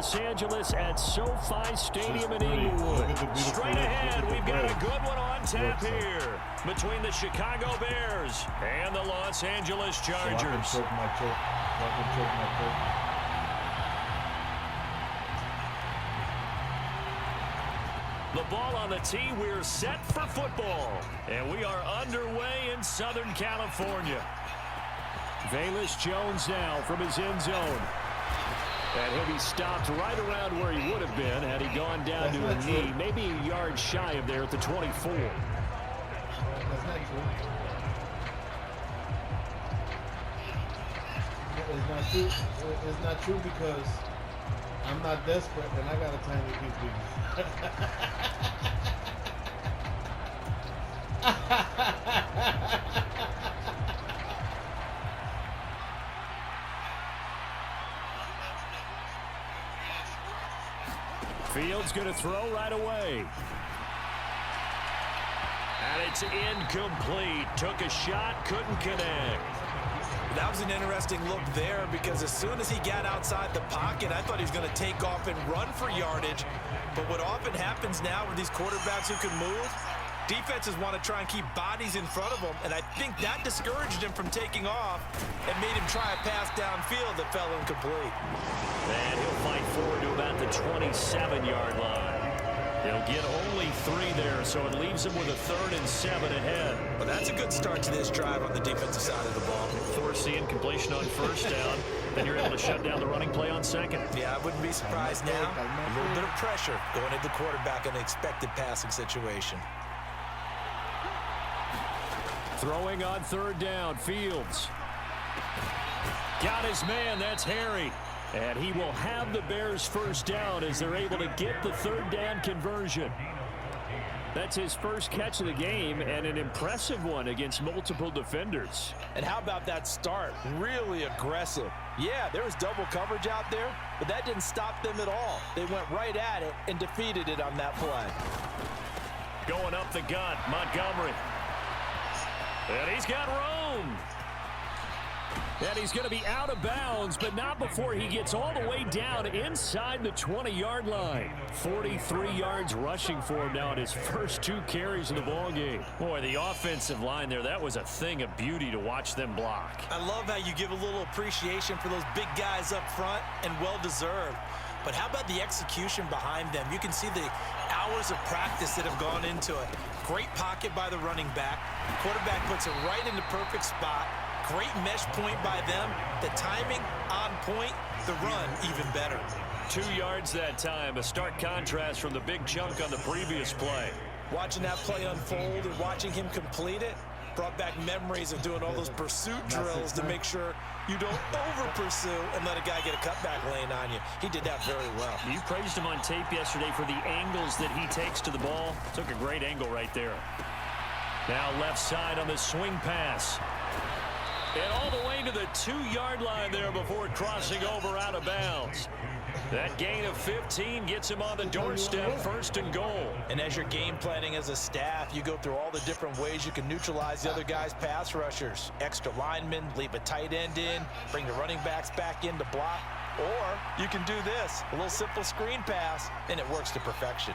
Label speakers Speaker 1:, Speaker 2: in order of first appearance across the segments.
Speaker 1: Los Angeles at SoFi Stadium in Inglewood. Straight ahead, we've got a good one on tap here between the Chicago Bears and the Los Angeles Chargers. The ball on the tee, we're set for football. And we are underway in Southern California. Velus Jones now from his end zone. And he'll be stopped right around where he would have been had he gone down to a knee, maybe a yard shy of there at the 24.
Speaker 2: That's not true. It's not true. It's not true because I'm not desperate and I got a tiny QB.
Speaker 1: Fields going to throw right away. And it's incomplete. Took a shot, couldn't connect.
Speaker 3: That was an interesting look there because as soon as he got outside the pocket, I thought he was going to take off and run for yardage. But what often happens now with these quarterbacks who can move, defenses want to try and keep bodies in front of them, and I think that discouraged him from taking off and made him try a pass downfield that fell incomplete.
Speaker 1: And he'll fight forward to about the 27-yard line. He'll get only 3 there, so it leaves him with a 3rd and 7 ahead.
Speaker 3: Well, that's a good start to this drive on the defensive side of the ball.
Speaker 1: Force the incompletion on 1st down, then you're able to shut down the running play on 2nd.
Speaker 3: Yeah, I wouldn't be surprised now. A little bit of pressure going at the quarterback in an expected passing situation.
Speaker 1: Throwing on 3rd down, Fields. Got his man, that's Harry. And he will have the Bears' 1st down as they're able to get the 3rd down conversion. That's his first catch of the game and an impressive one against multiple defenders.
Speaker 3: And how about that start? Really aggressive. Yeah, there was double coverage out there, but that didn't stop them at all. They went right at it and defeated it on that play.
Speaker 1: Going up the gut, Montgomery. And he's got room. And he's going to be out of bounds, but not before he gets all the way down inside the 20-yard line. 43 yards rushing for him now in his first 2 carries of the ballgame. Boy, the offensive line there, that was a thing of beauty to watch them block.
Speaker 3: I love how you give a little appreciation for those big guys up front, and well-deserved. But how about the execution behind them? You can see the hours of practice that have gone into it. Great pocket by the running back. Quarterback puts it right in the perfect spot. Great mesh point by them. The timing on point. The run even better.
Speaker 1: 2 yards that time. A stark contrast from the big chunk on the previous play.
Speaker 3: Watching that play unfold and watching him complete it brought back memories of doing all those pursuit drills to make sure you don't over-pursue and let a guy get a cutback lane on you. He did that very well.
Speaker 1: You praised him on tape yesterday for the angles that he takes to the ball. Took a great angle right there. Now left side on the swing pass. And all the way to the 2-yard line there before crossing over out of bounds. That gain of 15 gets him on the doorstep, 1st and goal.
Speaker 3: And as you're game planning as a staff, you go through all the different ways you can neutralize the other guy's pass rushers. Extra linemen, leave a tight end in, bring the running backs back in to block. Or you can do this, a little simple screen pass, and it works to perfection.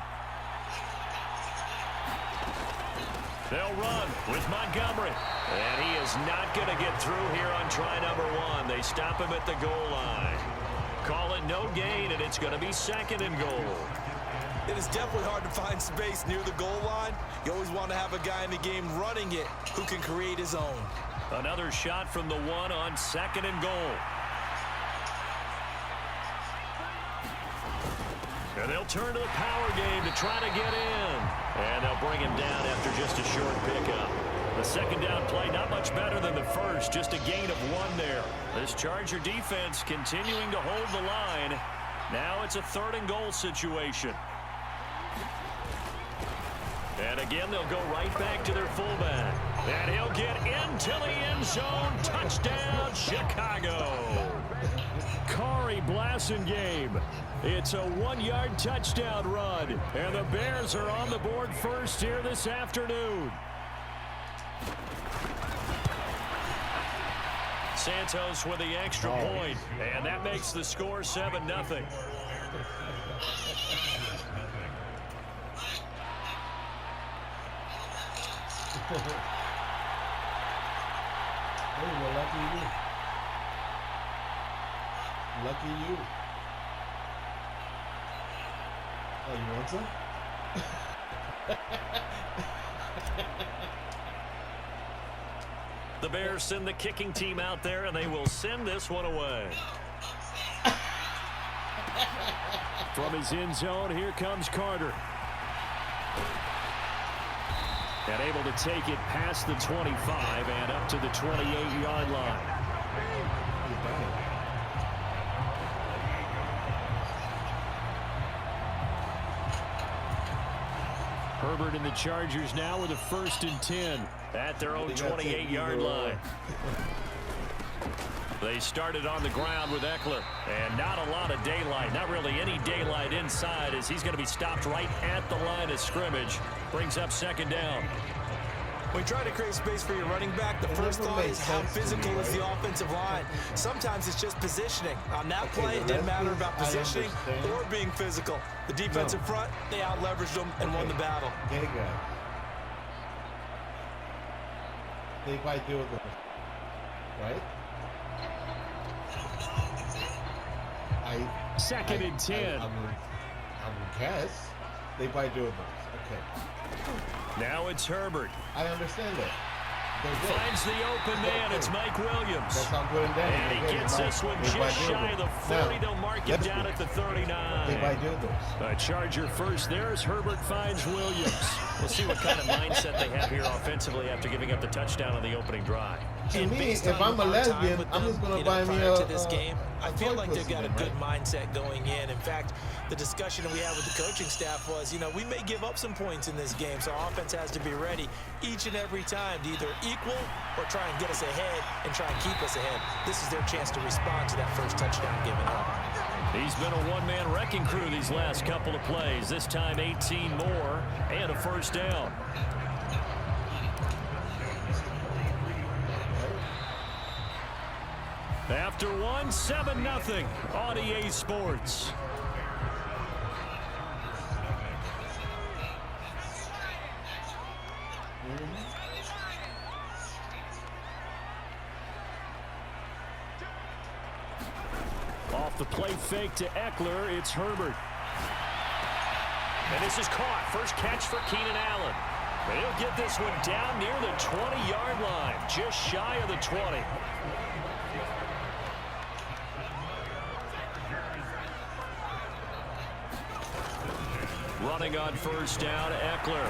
Speaker 1: They'll run with Montgomery. And he is not going to get through here on try number 1. They stop him at the goal line. Call it no gain, and it's going to be 2nd and goal.
Speaker 3: It is definitely hard to find space near the goal line. You always want to have a guy in the game running it who can create his own.
Speaker 1: Another shot from the 1 on 2nd and goal. And they'll turn to the power game to try to get in. And they'll bring him down after just a short pickup. The 2nd down play not much better than the first, just a gain of 1 there. This Charger defense continuing to hold the line. Now it's a 3rd and goal situation. And again, they'll go right back to their fullback. And he'll get into the end zone. Touchdown, Chicago. Kari Blasingame. It's a 1-yard touchdown run. And the Bears are on the board first here this afternoon. Santos with the extra point. And that makes the score 7-0.
Speaker 2: Hey, well, lucky you. Lucky you. Oh, you want some?
Speaker 1: The Bears send the kicking team out there, and they will send this one away. From his end zone, here comes Carter. And able to take it past the 25 and up to the 28-yard line. Herbert and the Chargers now with a 1st and 10 at their own 28-yard line. They started on the ground with Eckler, and not a lot of daylight, not really any daylight inside, as he's going to be stopped right at the line of scrimmage. Brings up 2nd down.
Speaker 3: When you try to create space for your running back, the first thought is how physical is the offensive line. Sometimes it's just positioning. On that play, it didn't matter about positioning or being physical. The defensive front, they out-leveraged them and won the battle.
Speaker 2: Okay, guys. They might deal with them, right?
Speaker 1: 2nd and 10.
Speaker 2: I would guess they might do with them. Okay.
Speaker 1: Now it's Herbert.
Speaker 2: I understand that.
Speaker 1: Finds the open man. It's Mike Williams.
Speaker 2: That's how good and
Speaker 1: And he gets this one just shy of the 40. They'll mark him down at the 39.
Speaker 2: They might do this.
Speaker 1: A Charger first there as Herbert finds Williams. We'll see what kind of mindset they have here offensively after giving up the touchdown on the opening drive.
Speaker 2: To me, if I'm a lesbian, I'm just going to buy me
Speaker 3: to this game. I feel like they've got a good
Speaker 2: right?
Speaker 3: mindset going in. In fact, the discussion that we had with the coaching staff was, we may give up some points in this game, so our offense has to be ready each and every time to either equal or try and get us ahead and try and keep us ahead. This is their chance to respond to that first touchdown given up.
Speaker 1: He's been a one-man wrecking crew these last couple of plays. This time 18 more and a 1st down. After one, 7-0 on EA Sports. Off the play fake to Eckler, it's Herbert. And this is caught. First catch for Keenan Allen. But he'll get this one down near the 20-yard line, just shy of the 20. Running on 1st down, Eckler.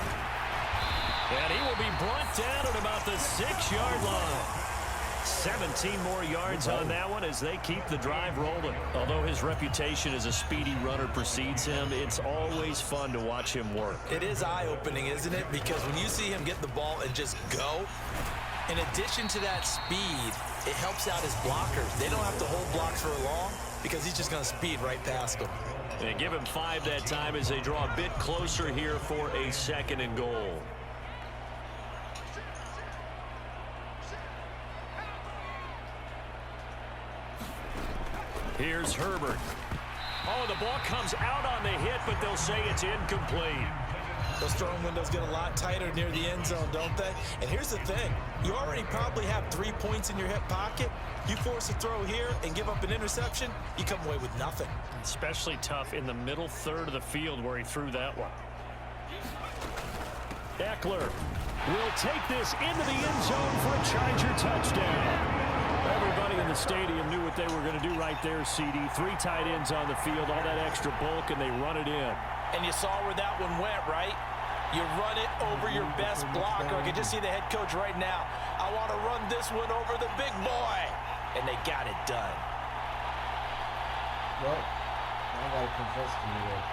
Speaker 1: And he will be brought down at about the 6-yard line. 17 more yards on that one as they keep the drive rolling. Although his reputation as a speedy runner precedes him, it's always fun to watch him work.
Speaker 3: It is eye-opening, isn't it? Because when you see him get the ball and just go, in addition to that speed, it helps out his blockers. They don't have to hold blocks for long because he's just going to speed right past them.
Speaker 1: They give him 5 that time as they draw a bit closer here for a 2nd and goal. Here's Herbert. Oh, the ball comes out on the hit, but they'll say it's incomplete.
Speaker 3: Those throwing windows get a lot tighter near the end zone, don't they? And here's the thing. You already probably have 3 points in your hip pocket. You force a throw here and give up an interception, you come away with nothing.
Speaker 1: Especially tough in the middle third of the field where he threw that one. Eckler will take this into the end zone for a Charger touchdown. Everybody in the stadium knew what they were going to do right there, CD. 3 tight ends on the field, all that extra bulk, and they run it in.
Speaker 3: And you saw where that one went, right? You run it over your best blocker. I can just see the head coach right now. I want to run this one over the big boy. And they got it done.
Speaker 2: Well, I got to confess to you that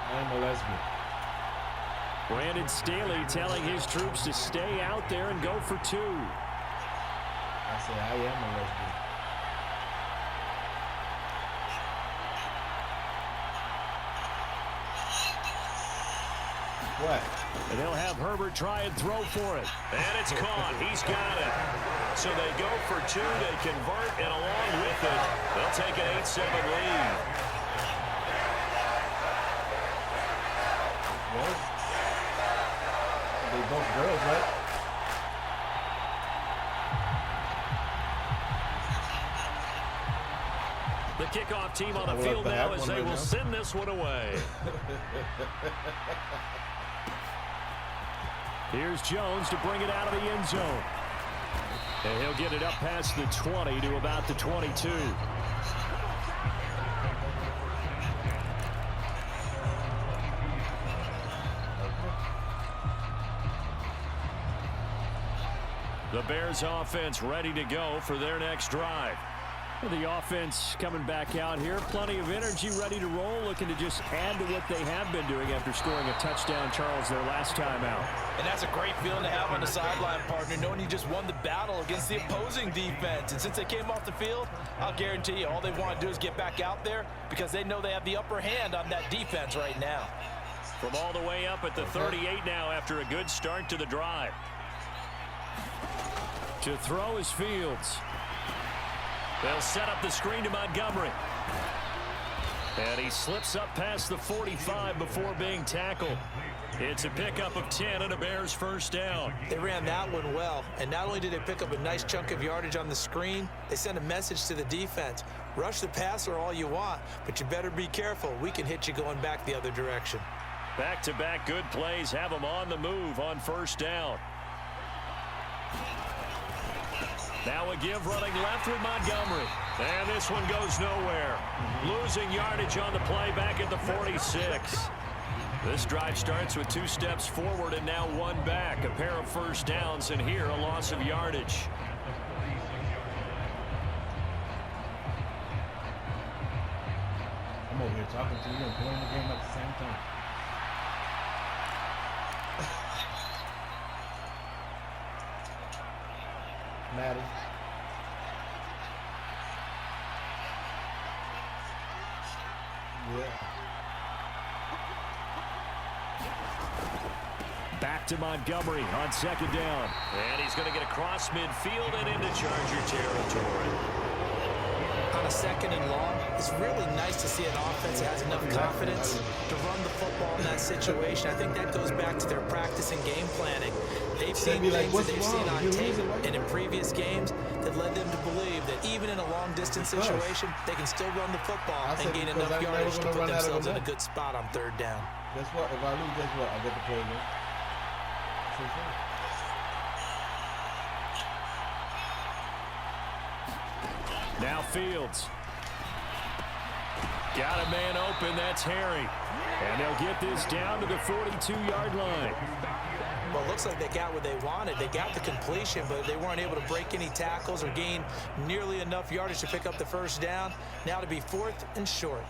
Speaker 2: I am a lesbian.
Speaker 1: Brandon Staley telling his troops to stay out there and go for 2.
Speaker 2: I say I am a lesbian. What?
Speaker 1: And they'll have Herbert try and throw for it. And it's caught. He's got it. So they go for 2. They convert, and along with it, they'll take an 8-7 lead.
Speaker 2: Well, they both girls, right?
Speaker 1: The kickoff team on the field now as they will send this one away. Here's Jones to bring it out of the end zone. And he'll get it up past the 20 to about the 22. The Bears offense ready to go for their next drive. The offense coming back out here. Plenty of energy, ready to roll, looking to just add to what they have been doing after scoring a touchdown, Charles, their last time out.
Speaker 3: And that's a great feeling to have on the sideline, partner, knowing you just won the battle against the opposing defense. And since they came off the field, I'll guarantee you all they want to do is get back out there because they know they have the upper hand on that defense right now.
Speaker 1: From all the way up at the 38 now after a good start to the drive. To throw is Fields. They'll set up the screen to Montgomery. And he slips up past the 45 before being tackled. It's a pickup of 10 and a Bears first down.
Speaker 3: They ran that one well, and not only did they pick up a nice chunk of yardage on the screen, they sent a message to the defense. Rush the passer all you want, but you better be careful. We can hit you going back the other direction.
Speaker 1: Back-to-back good plays have them on the move on first down. Now a give running left with Montgomery. And this one goes nowhere. Losing yardage on the play back at the 46. This drive starts with 2 steps forward and now 1 back. A pair of first downs, and here a loss of yardage.
Speaker 2: I'm over here talking to you and playing the game at the same time. Maddie. Yeah.
Speaker 1: Back to Montgomery on second down. And he's going to get across midfield and into Charger territory.
Speaker 3: On a second and long, it's really nice to see an offense that has enough confidence to run the football in that situation. I think that goes back to their practice and game planning. They've seen things that they've seen on tape and in previous games that led them to believe that even in a long-distance situation, they can still run the football and gain enough yardage to put themselves in a good spot on third down.
Speaker 2: Guess what? If I lose, guess what? I get to play again.
Speaker 1: Now Fields. Got a man open. That's Harry. And they'll get this down to the 42-yard line.
Speaker 3: Well, it looks like they got what they wanted. They got the completion, but they weren't able to break any tackles or gain nearly enough yardage to pick up the first down. Now to be 4th and short.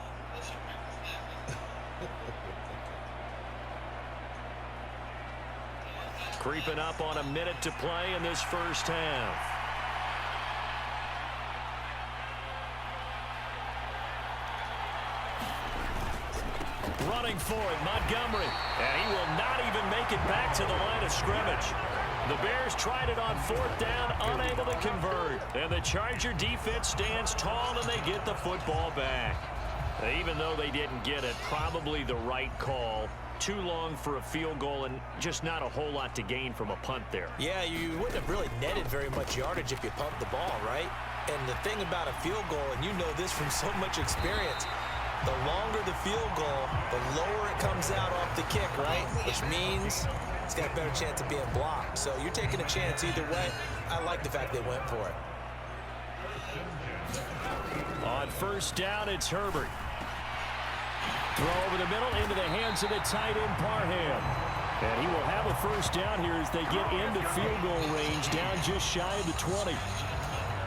Speaker 1: Creeping up on a minute to play in this first half. Running for it, Montgomery. And he will not even make it back to the line of scrimmage. The Bears tried it on 4th down, unable to convert. And the Charger defense stands tall and they get the football back. Even though they didn't get it, probably the right call. Too long for a field goal and just not a whole lot to gain from a punt there.
Speaker 3: Yeah, you wouldn't have really netted very much yardage if you pumped the ball, right? And the thing about a field goal, and you know this from so much experience, the longer the field goal, the lower it comes out off the kick, right? Which means it's got a better chance of being blocked. So you're taking a chance either way. I like the fact they went for it.
Speaker 1: On first down, it's Herbert. Throw over the middle into the hands of the tight end, Parham. And he will have a first down here as they get into field goal range, down just shy of the 20.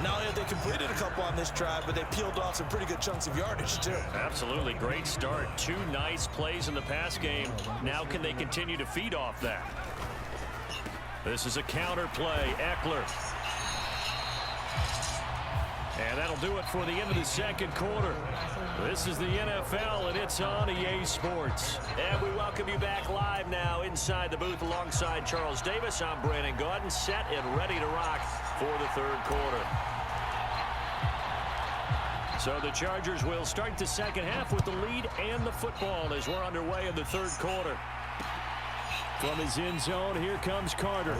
Speaker 3: Not only have they completed a couple on this drive, but they peeled off some pretty good chunks of yardage, too.
Speaker 1: Absolutely. Great start. 2 nice plays in the pass game. Now can they continue to feed off that? This is a counter play. Eckler. And that'll do it for the end of the second quarter. This is the NFL, and it's on EA Sports.
Speaker 4: And we welcome you back live now inside the booth alongside Charles Davis. I'm Brandon Gaudin, set and ready to rock for the third quarter. So the Chargers will start the second half with the lead and the football as we're underway in the third quarter. From his end zone, here comes Carter.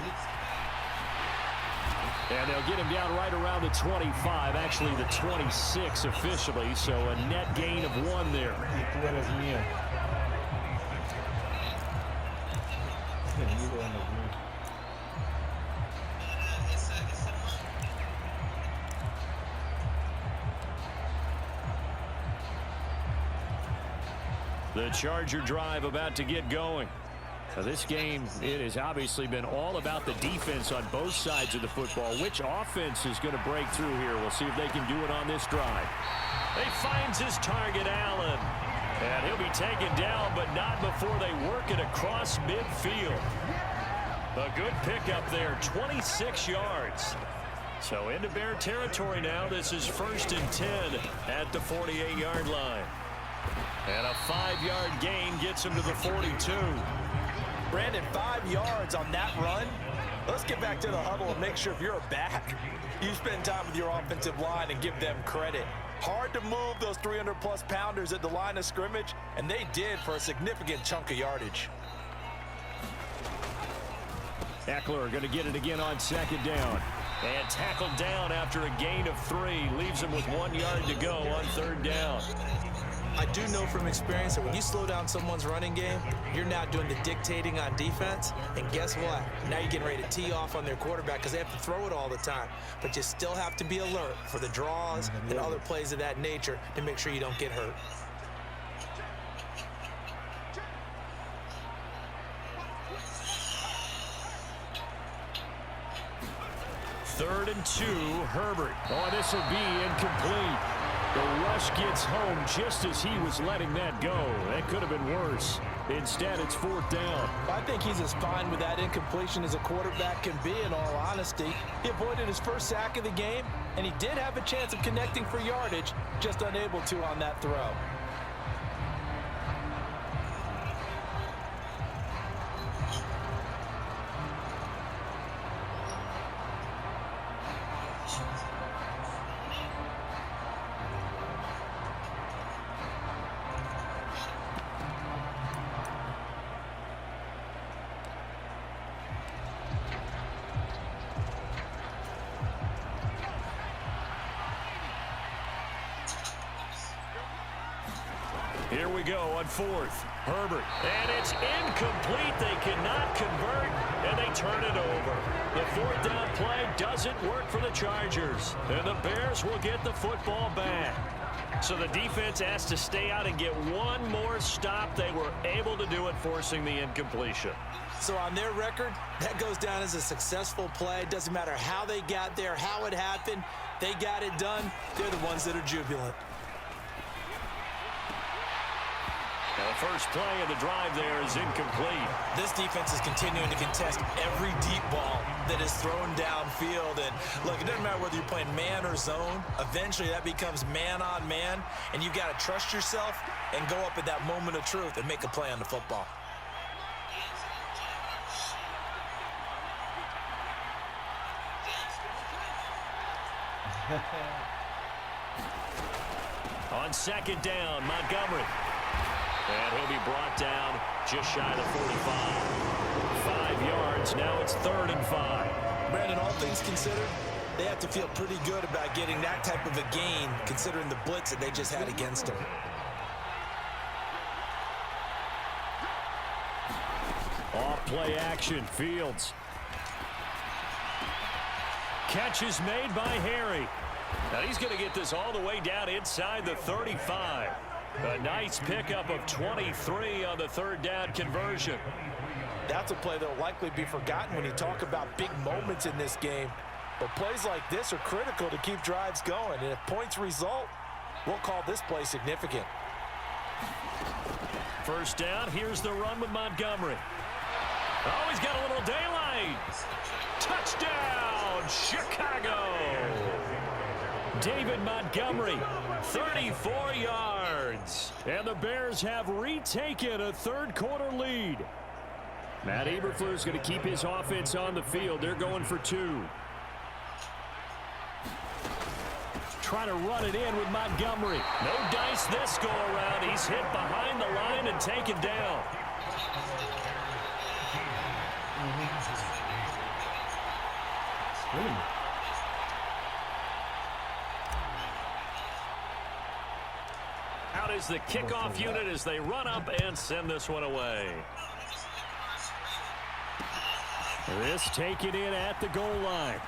Speaker 4: And they'll get him down right around the 25, actually the 26 officially, so a net gain of 1 there. The Charger drive about to get going. Now this game, it has obviously been all about the defense on both sides of the football. Which offense is going to break through here? We'll see if they can do it on this drive. He finds his target, Allen. And he'll be taken down, but not before they work it across midfield. A good pickup there, 26 yards. So into Bear territory now. This is 1st and 10 at the 48-yard line. And a 5-yard gain gets him to the 42.
Speaker 3: Brandon, 5 yards on that run. Let's get back to the huddle and make sure if you're a back, you spend time with your offensive line and give them credit. Hard to move those 300-plus pounders at the line of scrimmage, and they did for a significant chunk of yardage.
Speaker 1: Eckler going to get it again on 2nd down.
Speaker 4: And tackled down after a gain of 3. Leaves him with 1 yard to go on 3rd down.
Speaker 3: I do know from experience that when you slow down someone's running game, you're now doing the dictating on defense. And guess what? Now you're getting ready to tee off on their quarterback because they have to throw it all the time. But you still have to be alert for the draws and other plays of that nature to make sure you don't get hurt.
Speaker 1: Third and 2, Herbert. Oh, this will be incomplete. The rush gets home just as he was letting that go. That could have been worse. Instead, it's 4th down.
Speaker 3: I think he's as fine with that incompletion as a quarterback can be, in all honesty. He avoided his first sack of the game, and he did have a chance of connecting for yardage, just unable to on that throw.
Speaker 1: Here we go on 4th. Herbert.
Speaker 4: And it's incomplete. They cannot convert, and they turn it over. The 4th down play doesn't work for the Chargers. And the Bears will get the football back. So the defense has to stay out and get one more stop. They were able to do it, forcing the incompletion.
Speaker 3: So on their record, that goes down as a successful play. It doesn't matter how they got there, how it happened. They got it done. They're the ones that are jubilant.
Speaker 4: Now the first play of the drive there is incomplete.
Speaker 3: This defense is continuing to contest every deep ball that is thrown downfield. And look, it doesn't matter whether you're playing man or zone. Eventually that becomes man on man, and you've got to trust yourself and go up at that moment of truth and make a play on the football.
Speaker 4: On 2nd down, Montgomery. And he'll be brought down just shy of the 45. 5 yards. Now it's 3rd and 5.
Speaker 3: Brandon, all things considered, they have to feel pretty good about getting that type of a gain, considering the blitz that they just had against them.
Speaker 1: Off play action. Fields.
Speaker 4: Catch is made by Harry. Now he's going to get this all the way down inside the 35. A nice pickup of 23 on the 3rd down conversion.
Speaker 3: That's a play that will likely be forgotten when you talk about big moments in this game. But plays like this are critical to keep drives going. And if points result, we'll call this play significant.
Speaker 4: 1st down, here's the run with Montgomery. Oh, he's got a little daylight. Touchdown, Chicago.
Speaker 1: David Montgomery, 34 yards. And the Bears have retaken a third-quarter lead. Matt Eberflus going to keep his offense on the field. They're going for 2. Trying to run it in with Montgomery. No dice this go-around. He's hit behind the line and taken down. Out is the kickoff unit as they run up and send this one away. This taken in at the goal line.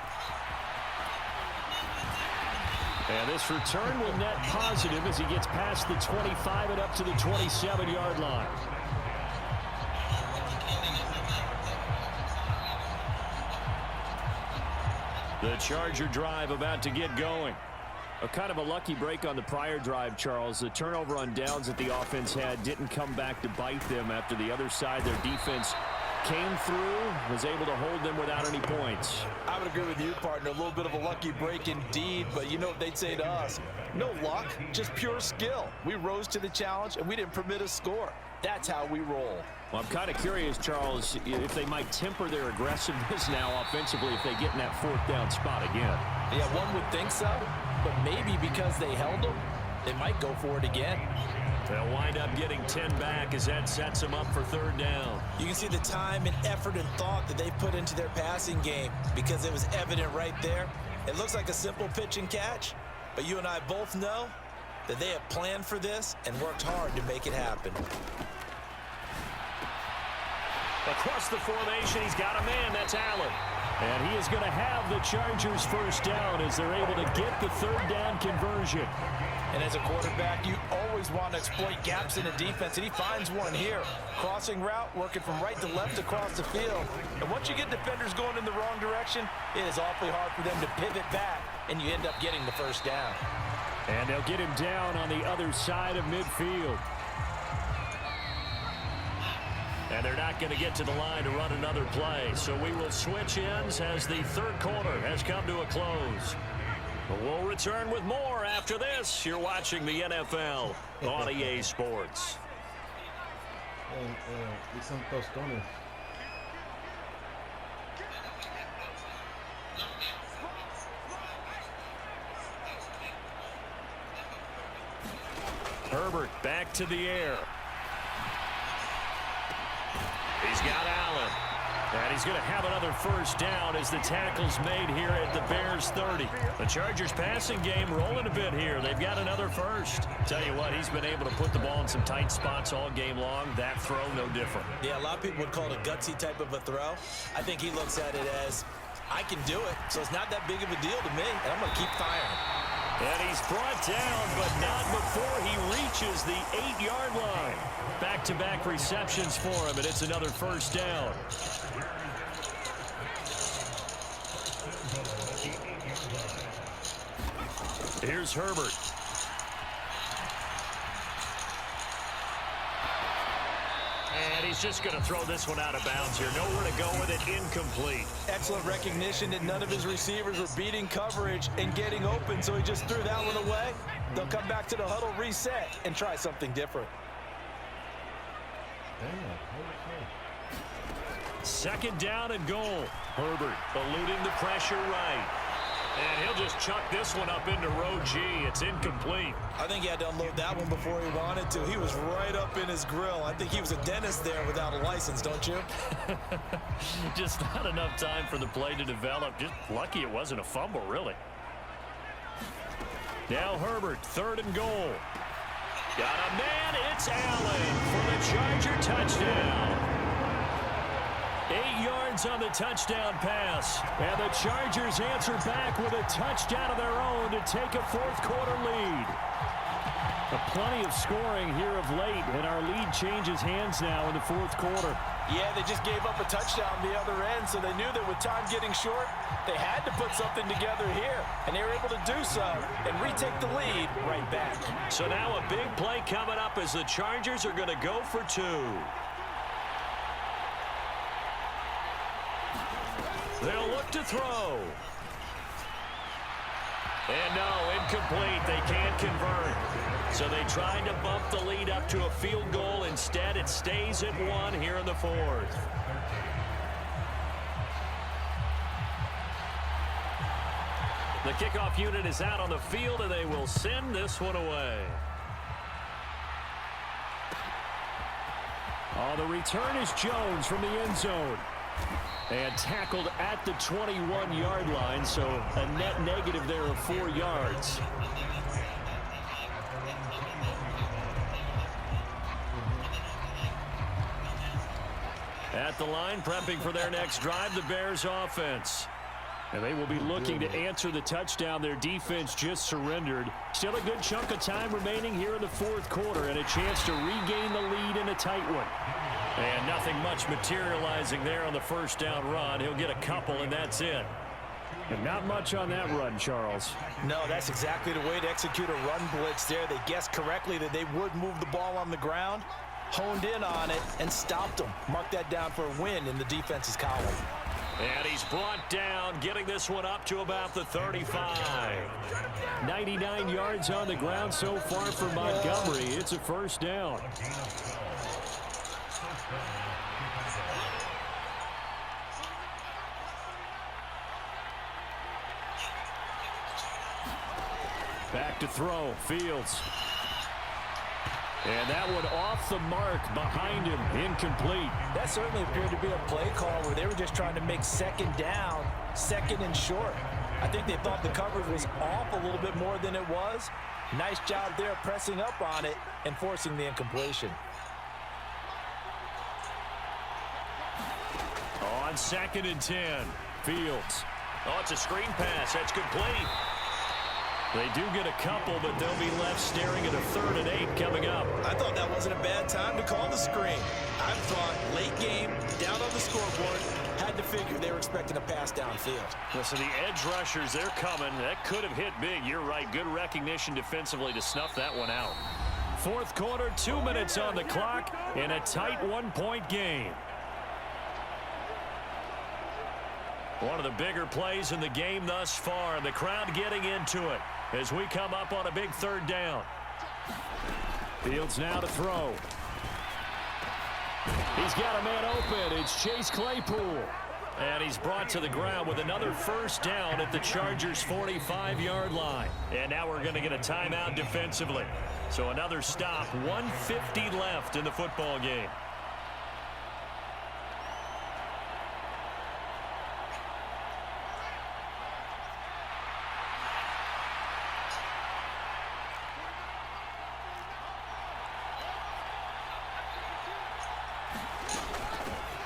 Speaker 1: And this return will net positive as he gets past the 25 and up to the 27-yard line. The Charger drive about to get going. A kind of a lucky break on the prior drive, Charles. The turnover on downs that the offense had didn't come back to bite them after the other side. Their defense came through, was able to hold them without any points.
Speaker 3: I would agree with you, partner. A little bit of a lucky break indeed, but you know what they'd say to us? No luck, just pure skill. We rose to the challenge, and we didn't permit a score. That's how we roll.
Speaker 1: Well, I'm kind of curious, Charles, if they might temper their aggressiveness now offensively if they get in that fourth down spot again.
Speaker 3: Yeah, one would think so, but maybe because they held them, they might go for it again.
Speaker 1: They'll wind up getting 10 back as that sets them up for third down.
Speaker 3: You can see the time and effort and thought that they put into their passing game because it was evident right there. It looks like a simple pitch and catch, but you and I both know that they have planned for this and worked hard to make it happen.
Speaker 1: Across the formation, he's got a man. That's Allen. And he is going to have the Chargers first down as they're able to get the third down conversion.
Speaker 3: And as a quarterback, you always want to exploit gaps in the defense, and he finds one here. Crossing route, working from right to left across the field. And once you get defenders going in the wrong direction, it is awfully hard for them to pivot back, and you end up getting the first down.
Speaker 1: And they'll get him down on the other side of midfield. And they're not going to get to the line to run another play. So we will switch ends as the third quarter has come to a close. But we'll return with more after this. You're watching the NFL on EA Sports.
Speaker 2: Y son tostones.
Speaker 1: Herbert back to the air. He's got Allen. And he's going to have another first down as the tackle's made here at the Bears 30. The Chargers passing game rolling a bit here. They've got another first. Tell you what, he's been able to put the ball in some tight spots all game long. That throw, no different.
Speaker 3: Yeah, a lot of people would call it a gutsy type of a throw. I think he looks at it as, I can do it, so it's not that big of a deal to me, and I'm going to keep firing.
Speaker 1: And he's brought down, but not before he reaches the 8-yard line. Back-to-back receptions for him, and it's another first down. Here's Herbert. And he's just going to throw this one out of bounds here. Nowhere to go with it. Incomplete.
Speaker 3: Excellent recognition that none of his receivers were beating coverage and getting open, so he just threw that one away. They'll come back to the huddle, reset, and try something different.
Speaker 1: Second down and goal. Herbert eluding the pressure right. And he'll just chuck this one up into row G. It's incomplete.
Speaker 3: I think he had to unload that one before he wanted to. He was right up in his grill. I think he was a dentist there without a license, don't you?
Speaker 1: Just not enough time for the play to develop. Just lucky it wasn't a fumble, really. Now Herbert, third and goal. Got a man. It's Allen for the Charger touchdown. 8 yards on the touchdown pass. And the Chargers answer back with a touchdown of their own to take a fourth-quarter lead. Plenty of scoring here of late, and our lead changes hands now in the fourth quarter.
Speaker 3: Yeah, they just gave up a touchdown on the other end, so they knew that with time getting short, they had to put something together here, and they were able to do so and retake the lead right back.
Speaker 1: So now a big play coming up as the Chargers are going to go for 2. They'll look to throw.
Speaker 4: And no, incomplete. They can't convert. So they tried to bump the lead up to a field goal. Instead, it stays at 1 here in the fourth. The kickoff unit is out on the field, and they will send this one away. Oh, the return is Jones from the end zone. And tackled at the 21-yard line, so a net negative there of 4 yards. At the line, prepping for their next drive, the Bears offense. And they will be looking to answer the touchdown their defense just surrendered. Still a good chunk of time remaining here in the fourth quarter and a chance to regain the lead in a tight one. And nothing much materializing there on the first down run. He'll get a couple, and that's it. And not much on that run, Charles.
Speaker 3: No, that's exactly the way to execute a run blitz there. They guessed correctly that they would move the ball on the ground, honed in on it, and stopped them. Mark that down for a win in the defense's column.
Speaker 4: And he's brought down, getting this one up to about the 35. 99 yards on the ground so far for Montgomery. It's a first down. Back to throw, Fields. And that one off the mark behind him, incomplete.
Speaker 3: That certainly appeared to be a play call where they were just trying to make second down, second and short. I think they thought the coverage was off a little bit more than it was. Nice job there pressing up on it and forcing the incompletion.
Speaker 4: On 2nd and 10, Fields. Oh, it's a screen pass. That's complete. They do get a couple, but they'll be left staring at a 3rd and 8 coming up.
Speaker 3: I thought that wasn't a bad time to call the screen. I thought late game, down on the scoreboard, had to figure they were expecting a pass downfield.
Speaker 4: Listen, the edge rushers, they're coming. That could have hit big. You're right. Good recognition defensively to snuff that one out. Fourth quarter, 2 minutes on the clock in a tight 1-point game. One of the bigger plays in the game thus far. The crowd getting into it as we come up on a big 3rd down. Fields now to throw. He's got a man open. It's Chase Claypool. And he's brought to the ground with another first down at the Chargers' 45-yard line. And now we're going to get a timeout defensively. So another stop, 1:50 left in the football game.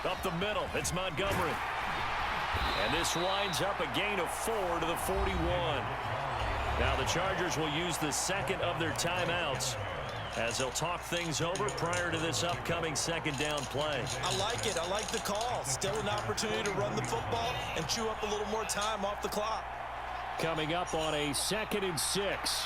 Speaker 4: Up the middle, it's Montgomery. And this winds up a gain of 4 to the 41. Now the Chargers will use the second of their timeouts as they'll talk things over prior to this upcoming 2nd down play.
Speaker 3: I like it. I like the call. Still an opportunity to run the football and chew up a little more time off the clock.
Speaker 4: Coming up on a 2nd and 6.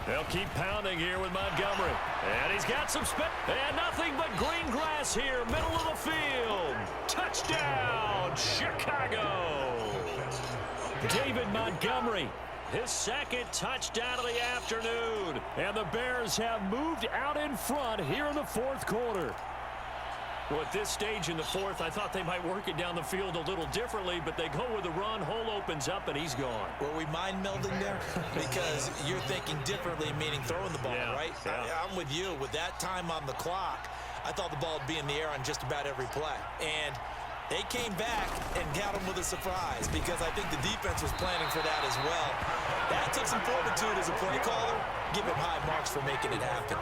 Speaker 4: They'll keep pounding here with Montgomery. And he's got some spin. And nothing but green grass here, middle of the field. Touchdown, Chicago. David Montgomery, his 2nd touchdown of the afternoon. And the Bears have moved out in front here in the 4th quarter. Well, at this stage in the 4th, I thought they might work it down the field a little differently, but they go with the run, hole opens up, and he's gone.
Speaker 3: Were we mind melding there? Because you're thinking differently, meaning throwing the ball, right?
Speaker 4: Yeah.
Speaker 3: I'm with you. With that time on the clock, I thought the ball would be in the air on just about every play. And they came back and got them with a surprise because I think the defense was planning for that as well. That took some fortitude as a play caller. Give him high marks for making it happen.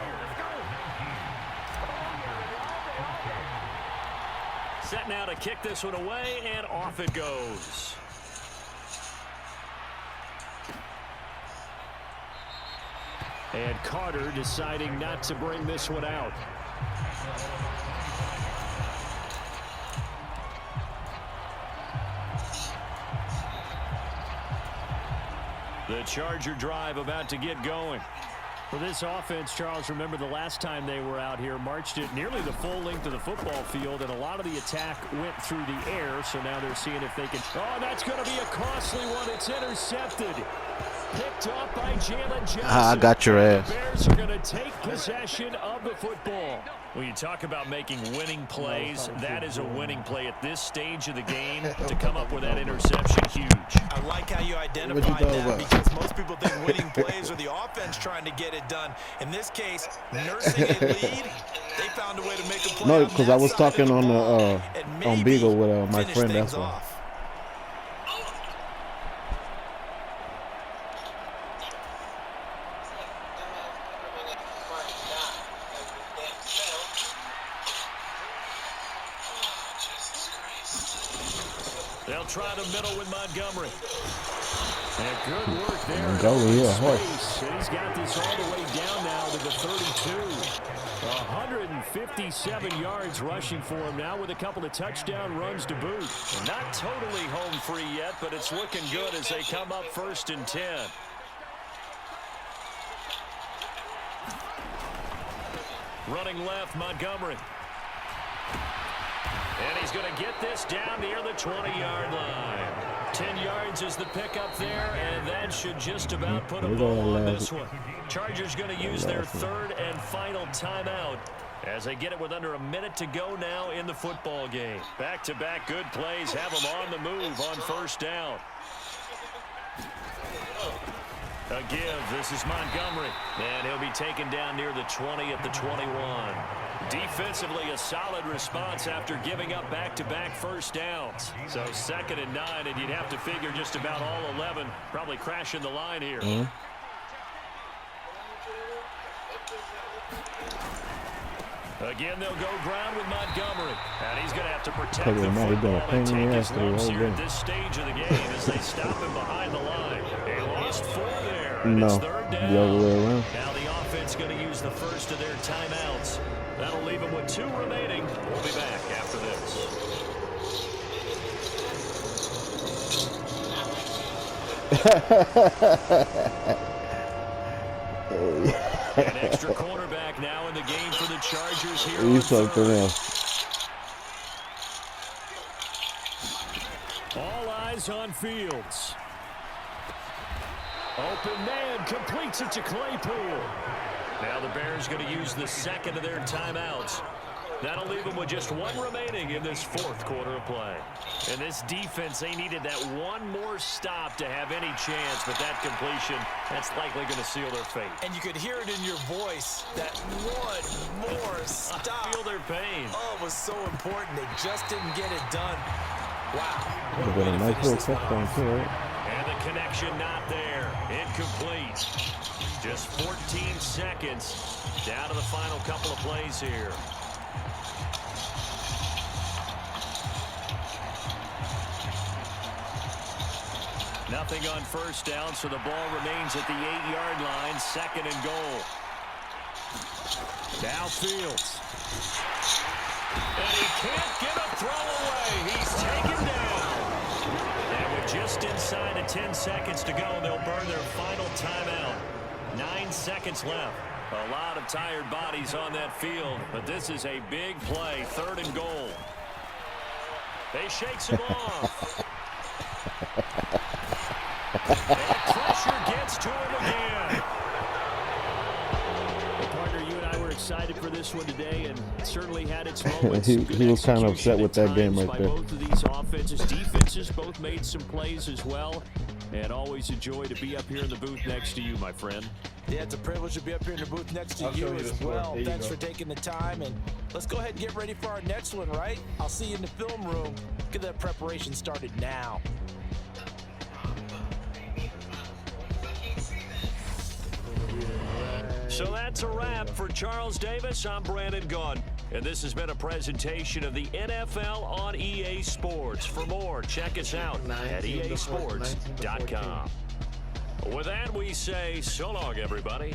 Speaker 4: Set now to kick this one away, and off it goes. And Carter deciding not to bring this one out. The Charger drive about to get going. Well, this offense, Charles, remember the last time they were out here, marched it nearly the full length of the football field, and a lot of the attack went through the air, so now they're seeing if they can. Oh, that's going to be a costly one. It's intercepted. Picked up by Jalen Johnson.
Speaker 5: I got your ass.
Speaker 4: The Bears are going to take possession of the football. When you talk about making winning plays, that is a winning play at this stage of the game. To come up with that interception, huge.
Speaker 3: I like how you identified that because most people think winning plays are the offense trying to get it done. In this case, nursing a lead, they found a way to make a play.
Speaker 5: No, because I was talking on the on Beagle with my friend. That's why.
Speaker 4: They'll try the middle with Montgomery. And good work there.
Speaker 5: Montgomery, yeah,
Speaker 4: horse. And he's got this all the way down now to the 32. 157 yards rushing for him now with a couple of touchdown runs to boot. And not totally home free yet, but it's looking good as they come up 1st and 10. Running left, Montgomery. And he's going to get this down near the 20-yard line. 10 yards is the pickup there, and that should just about put a bow on this one. Chargers going to use their 3rd and final timeout as they get it with under a minute to go now in the football game. Back-to-back good plays have them on the move on 1st down. A give. This is Montgomery. And he'll be taken down near the 20 at the 21. Defensively, a solid response after giving up back-to-back 1st downs. So 2nd and 9, and you'd have to figure just about all 11 probably crashing the line here. Again, they'll go ground with Montgomery. And he's going to have to protect the football and take his lumps here at this stage of the game as they stop him behind the line. They lost 4 there, and it's 3rd down.
Speaker 5: The other way around.
Speaker 4: Now the offense going to use the first of their timeouts. That'll leave them with 2 remaining. We'll be back after this. An extra cornerback now in the game for the Chargers here.
Speaker 5: You something else.
Speaker 4: All eyes on Fields. Open man completes it to Claypool. Now the Bears going to use the 2nd of their timeouts. That'll leave them with just 1 remaining in this 4th quarter of play. And this defense, they needed that 1 more stop to have any chance, but that completion, that's likely going to seal their fate.
Speaker 3: And you could hear it in your voice, that 1 more stop.
Speaker 4: I feel their pain.
Speaker 3: Oh, it was so important. They just didn't get it done. Wow.
Speaker 5: What a nice little touchdown too, right?
Speaker 4: And the connection not there. Incomplete. Just 14 seconds down to the final couple of plays here. Nothing on 1st down, so the ball remains at the 8-yard line. 2nd and goal. Now Fields. And he can't get a throw away. He's taken down. And with just inside of 10 seconds to go, they'll burn their final timeout. 9 seconds left. A lot of tired bodies on that field, but this is a big play. 3rd and goal. They shakes him off. And pressure gets to him again. Well, partner, you and I were excited for this one today, and it certainly had its moments.
Speaker 5: he was kind of upset with that game right there.
Speaker 4: Both of these offenses, defenses both made some plays as well. And always a joy to be up here in the booth next to you, my friend.
Speaker 3: Yeah, it's a privilege to be up here in the booth next to you as well. Thanks for taking the time, and let's go ahead and get ready for our next one, right? I'll see you in the film room. Get that preparation started now.
Speaker 4: So that's a wrap for Charles Davis. I'm Brandon Gaudin, and this has been a presentation of the NFL on EA Sports. For more, check us out at easports.com. With that, we say so long, everybody.